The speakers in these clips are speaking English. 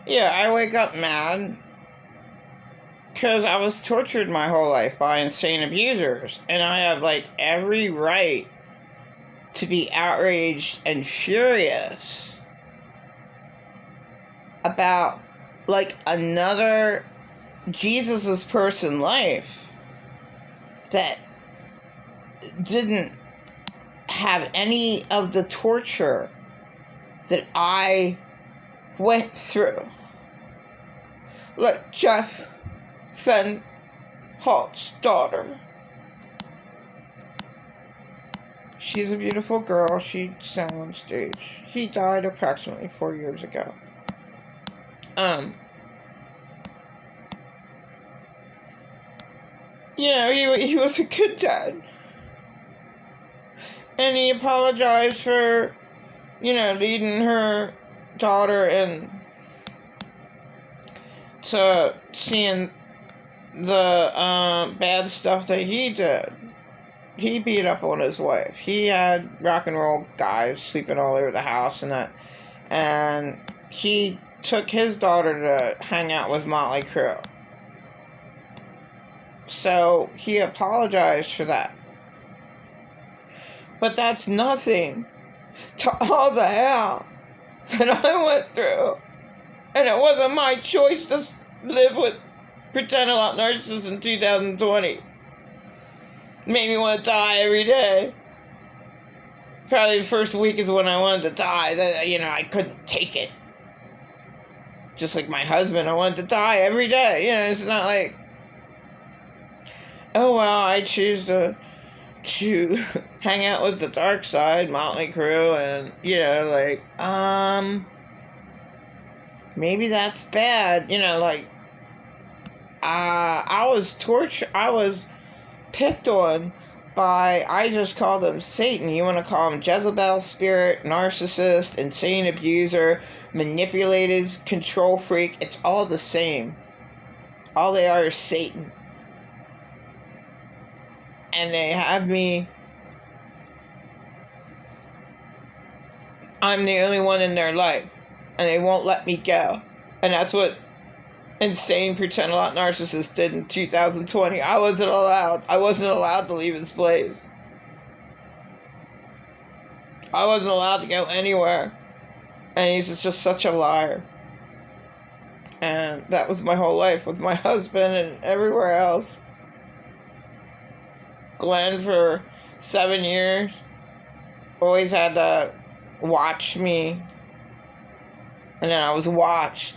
Yeah, I wake up mad because I was tortured my whole life by insane abusers, and I have like every right to be outraged and furious about like another Jesus's person life that didn't have any of the torture that I went through. Like Jeff Fenholt's daughter. She's a beautiful girl. She sang on stage. He died approximately 4 years ago. You know, he was a good dad. And he apologized for, you know, leading her daughter into seeing the bad stuff that he did. He beat up on his wife. He had rock and roll guys sleeping all over the house and that. And he took his daughter to hang out with Motley Crue. So he apologized for that. But that's nothing to all the hell that I went through. And it wasn't my choice to live with pretend a lot narcissists in 2020. Made me want to die every day. Probably the first week is when I wanted to die. You know, I couldn't take it. Just like my husband, I wanted to die every day. You know, it's not like, oh well, I choose to hang out with the dark side, Motley Crue, and you know, like, maybe that's bad. You know, like, I was tortured. I was picked on by, I just call them Satan. You want to call them Jezebel spirit, narcissist, insane abuser, manipulated control freak. It's all the same. All they are is Satan. And they have me, I'm the only one in their life. And they won't let me go. And that's what insane pretend a lot narcissist did in 2020. I wasn't allowed to leave his place. I wasn't allowed to go anywhere. And he's just such a liar. And that was my whole life with my husband and everywhere else. Glenn for 7 years always had to watch me. And then I was watched.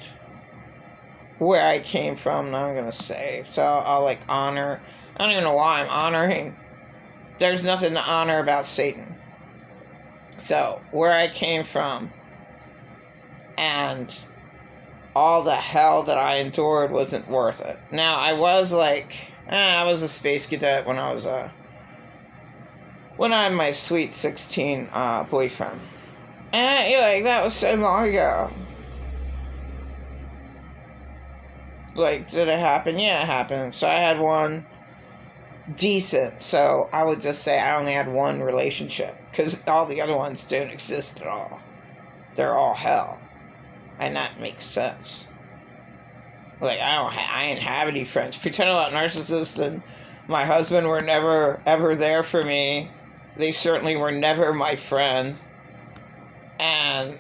Where I came from, I'm going to say. So I'll like honor. I don't even know why I'm honoring. There's nothing to honor about Satan. So where I came from and all the hell that I endured wasn't worth it. Now I was like, I was a space cadet when I had my sweet 16 boyfriend. And like that was so long ago. Like, did it happen? Yeah, it happened. So I had one decent. So I would just say I only had one relationship. Because all the other ones don't exist at all. They're all hell. And that makes sense. Like, I didn't have any friends. Pretend a lot narcissists and my husband were never, ever there for me. They certainly were never my friend. And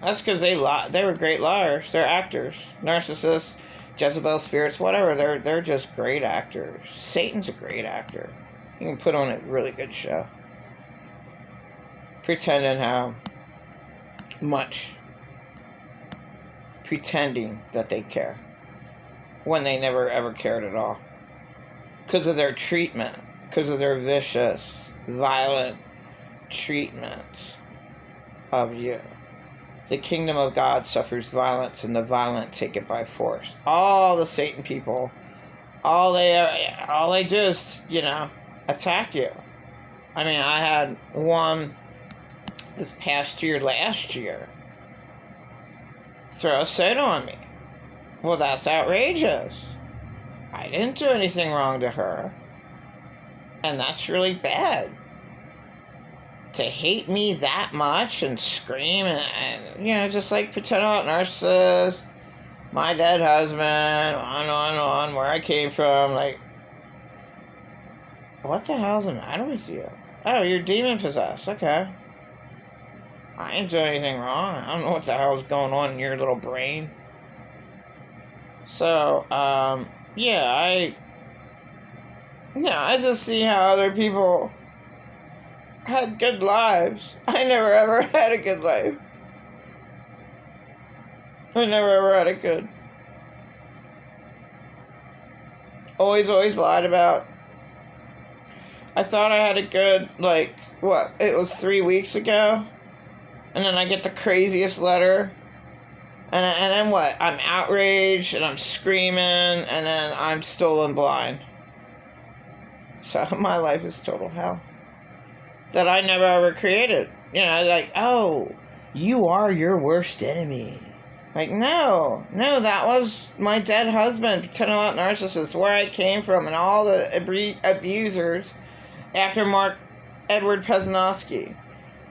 that's because they were great liars. They're actors. Narcissists. Jezebel spirits, whatever, they're just great actors. Satan's a great actor. You can put on a really good show. Pretending how much. Pretending that they care. When they never ever cared at all. Because of their treatment. Because of their vicious, violent treatment of you. The kingdom of God suffers violence, and the violent take it by force. All the Satan people, all they do is, you know, attack you. I mean, I had one this past year, last year, throw a soda on me. Well, that's outrageous. I didn't do anything wrong to her. And that's really bad. To hate me that much and scream and you know, just like pretend about narcissists, my dead husband, on, where I came from. Like, what the hell's the matter with you? Oh, you're demon possessed. Okay. I ain't doing anything wrong. I don't know what the hell's going on in your little brain. So, yeah, I just see how other people had good lives. I never ever had a good life. I never ever had a good. Always lied about. I thought I had a good, like, what? It was 3 weeks ago. And then I get the craziest letter. And then what? I'm outraged and I'm screaming and then I'm stolen blind. So my life is total hell. That I never ever created. You know, like, oh, you are your worst enemy. Like, no, that was my dead husband, paternal narcissist, where I came from, and all the abusers after Mark Edward Pesanowski.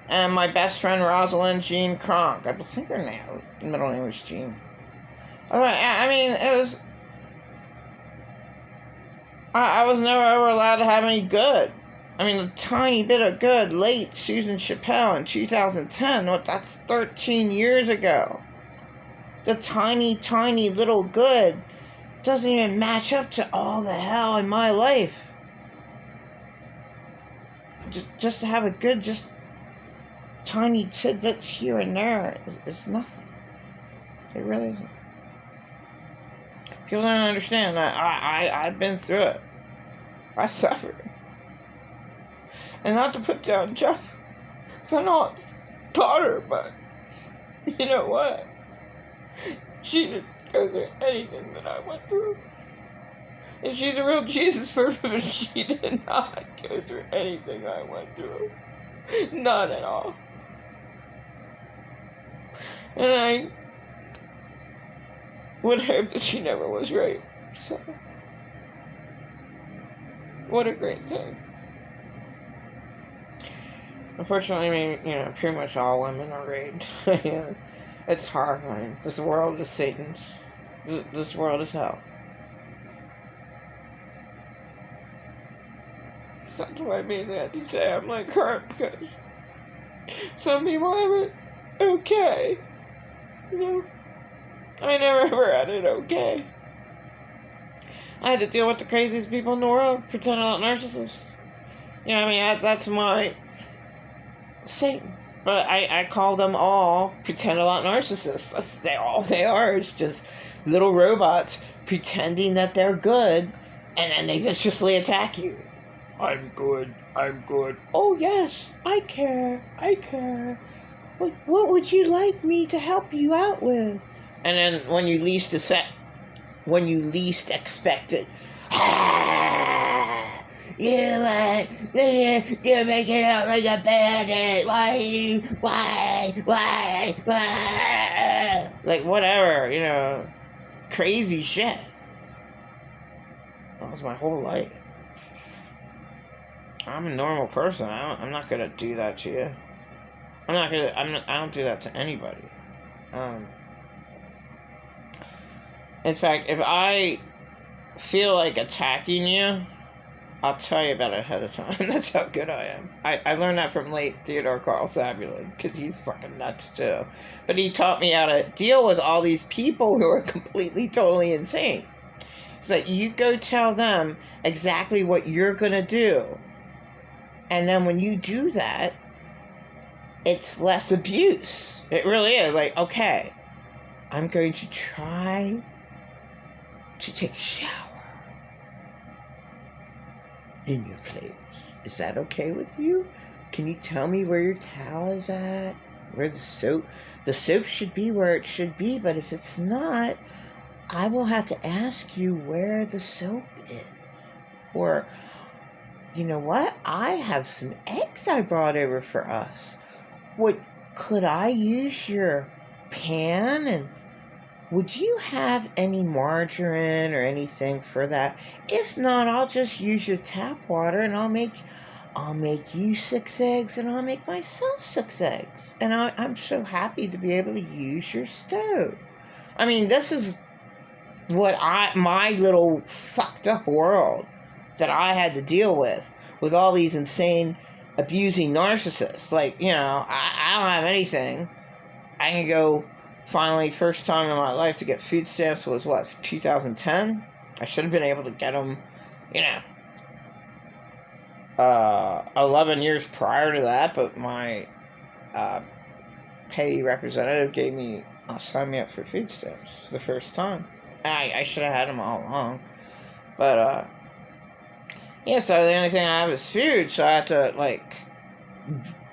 And my best friend, Rosalind Jean Kronk. I think her middle name was Jean. I mean, it was... I was never ever allowed to have any good. I mean, a tiny bit of good. Late Susan Chappelle in 2010. What? That's 13 years ago. The tiny little good doesn't even match up to all the hell in my life. Just to have a good, just tiny tidbits here and there is nothing. It really isn't. People don't understand that I've been through it. I suffered. And not to put down Jeff Fenholt's daughter, but you know what? She didn't go through anything that I went through. And she's a real Jesus person, but she did not go through anything I went through. Not at all. And I would hope that she never was raped. So, what a great thing. Unfortunately, I mean, you know, pretty much all women are raped. Yeah. It's horrifying. This world is Satan's. This world is hell. That's why I mean that to say I'm like hurt, because some people have it okay. You know? I never ever had it okay. I had to deal with the craziest people in the world, paternal narcissists. You know, I mean, that's my Satan. But I call them all pretending narcissists. That's all they are. It's just little robots pretending that they're good, and then they viciously attack you. I'm good. Oh, yes, I care. What would you like me to help you out with? And then when you least expect it, you're making out like a bandit. Why? Like, whatever, you know, crazy shit. That was my whole life. I'm a normal person. I'm not gonna do that to you. I don't do that to anybody. In fact, if I feel like attacking you, I'll tell you about it ahead of time. That's how good I am. I learned that from late Theodore Carl Sabulin, because he's fucking nuts too. But he taught me how to deal with all these people who are completely, totally insane. So you go tell them exactly what you're going to do. And then when you do that, it's less abuse. It really is. Like, okay, I'm going to try to take a shower in your place. Is that okay with you? Can you tell me where your towel is at? Where the soap should be where it should be, but if it's not, I will have to ask you where the soap is. Or, you know what? I have some eggs I brought over for us. Could I use your pan? And would you have any margarine or anything for that? If not, I'll just use your tap water, and I'll make you 6 eggs, and I'll make myself 6 eggs. And I'm so happy to be able to use your stove. I mean, this is my little fucked up world that I had to deal with all these insane abusing narcissists. Like, I don't have anything. I can go, finally, first time in my life to get food stamps was 2010? I should have been able to get them, 11 years prior to that, but my pay representative signed me up for food stamps for the first time. I should have had them all along. But, so the only thing I have is food, so I have to,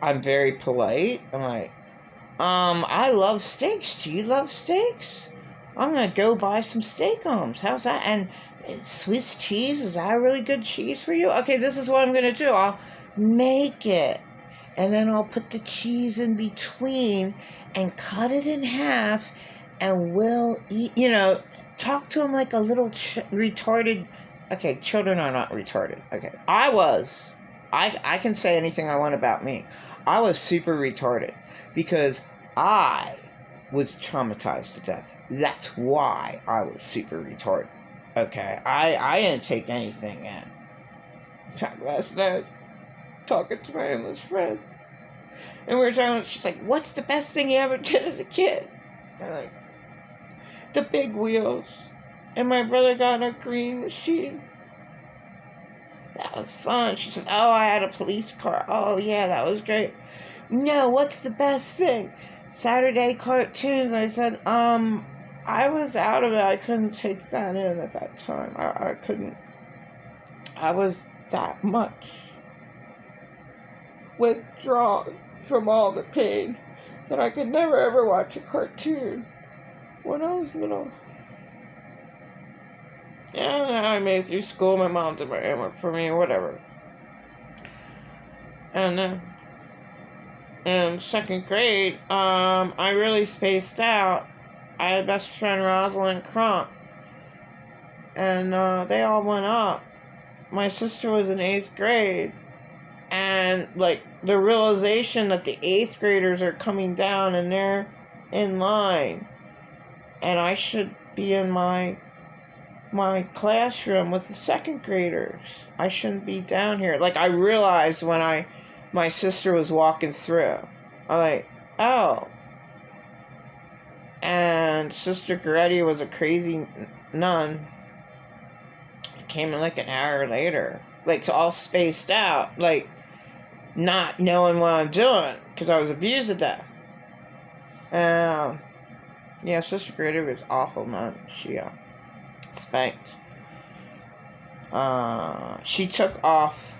I'm very polite. I'm like, I love steaks. Do you love steaks? I'm gonna go buy some steak arms. How's that? And Swiss cheese, is that a really good cheese for you? Okay, this is what I'm gonna do. I'll make it, and then I'll put the cheese in between and cut it in half, and we'll eat, talk to him like a little retarded. Okay, children are not retarded. Okay, I can say anything I want about me. I was super retarded because I was traumatized to death. That's why I was super retarded. Okay, I didn't take anything in. In fact, last night, talking to my endless friend, and we were talking, she's like, what's the best thing you ever did as a kid? I'm like, the big wheels. And my brother got a green machine. That was fun. She said, oh, I had a police car. Oh, yeah, that was great. No, what's the best thing? Saturday cartoons. I said, I was out of it. I couldn't take that in at that time. I couldn't. I was that much withdrawn from all the pain that I could never ever watch a cartoon when I was little. Yeah, I made it through school. My mom did my homework for me, whatever. And then in second grade, I really spaced out. I had a best friend, Rosalind Crump, and they all went up. My sister was in 8th grade, and the realization that the 8th graders are coming down and they're in line, and I should be in my classroom with the 2nd graders. I shouldn't be down here. I realized when my sister was walking through. I'm like, oh. And Sister Goretti was a crazy nun. I came in an hour later. All spaced out. Not knowing what I'm doing. Because I was abused to death. Yeah, Sister Goretti was awful nun. She, spanked. She took off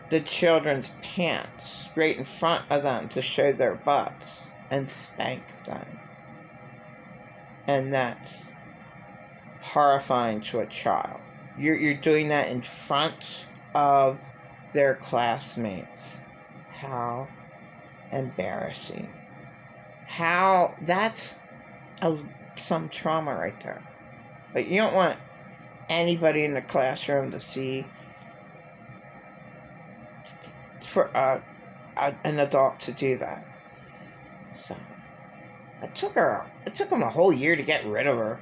the children's pants right in front of them to show their butts and spanked them. And that's horrifying to a child. You're doing that in front of their classmates. How embarrassing. That's some trauma right there. You don't want anybody in the classroom to see for an adult to do that. So it took them a whole year to get rid of her.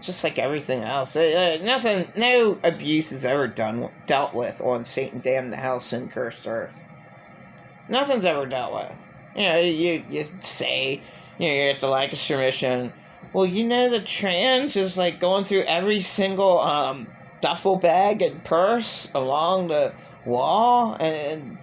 Just like everything else. No abuse is ever dealt with on Satan damned the hell sin cursed earth. Nothing's ever dealt with. You say, you're at the Lancaster mission. Well, the trans is going through every single duffel bag and purse along the wall, and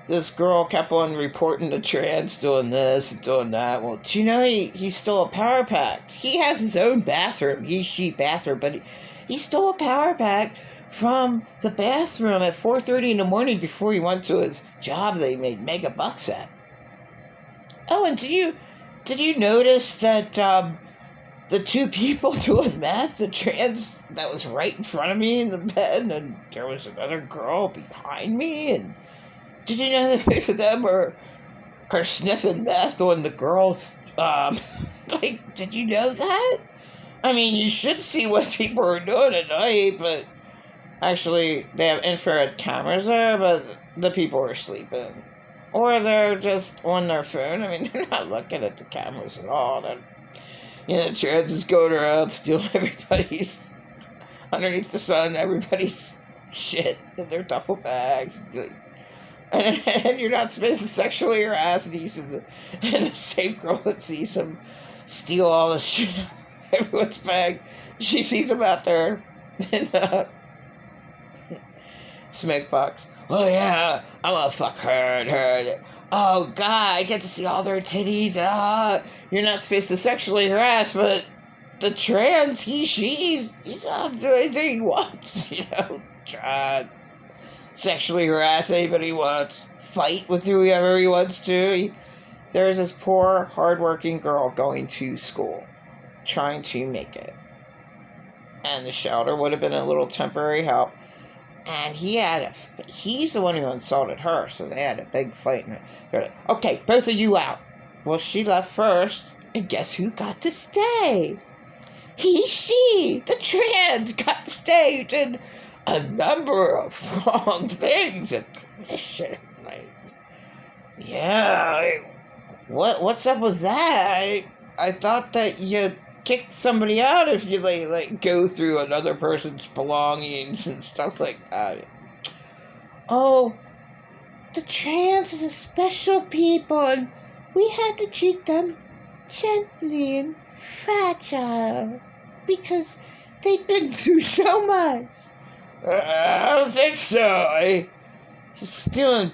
this girl kept on reporting the trans doing this and doing that. Well, do you know he stole a power pack? He has his own bathroom, she bathroom, but he stole a power pack from the bathroom at 4:30 in the morning before he went to his job that he made mega bucks at. Oh, and did you notice that the 2 people doing meth, the trans that was right in front of me in the bed, and there was another girl behind me, and did you know that both of them are sniffing meth on the girls? Did you know that? I mean, you should see what people are doing at night, but actually, they have infrared cameras there, but the people are sleeping. Or they're just on their phone. I mean, they're not looking at the cameras at all. The trans is going around stealing everybody's, underneath the sun, everybody's shit in their duffel bags. And you're not supposed to sexually harass these, and the same girl that sees him steal all this shit out of everyone's bag, she sees him out there in Smegbox. Oh yeah, I'm gonna fuck her and her. Oh god, I get to see all their titties. You're not supposed to sexually harass, but the trans, he's not doing anything he wants, try sexually harass anybody he wants, fight with whoever he wants to. There's this poor, hardworking girl going to school, trying to make it. And the shelter would have been a little temporary help. And he's the one who insulted her, so they had a big fight. And they're like, okay, both of you out. Well, she left first, and guess who got to stay? She, the trans, got to stay. Who did a number of wrong things at the mission. What's up with that? I thought that you kick somebody out if you like go through another person's belongings and stuff like that. Oh, the trans are special people, and we had to treat them gently and fragile because they've been through so much. I don't think so. She's stealing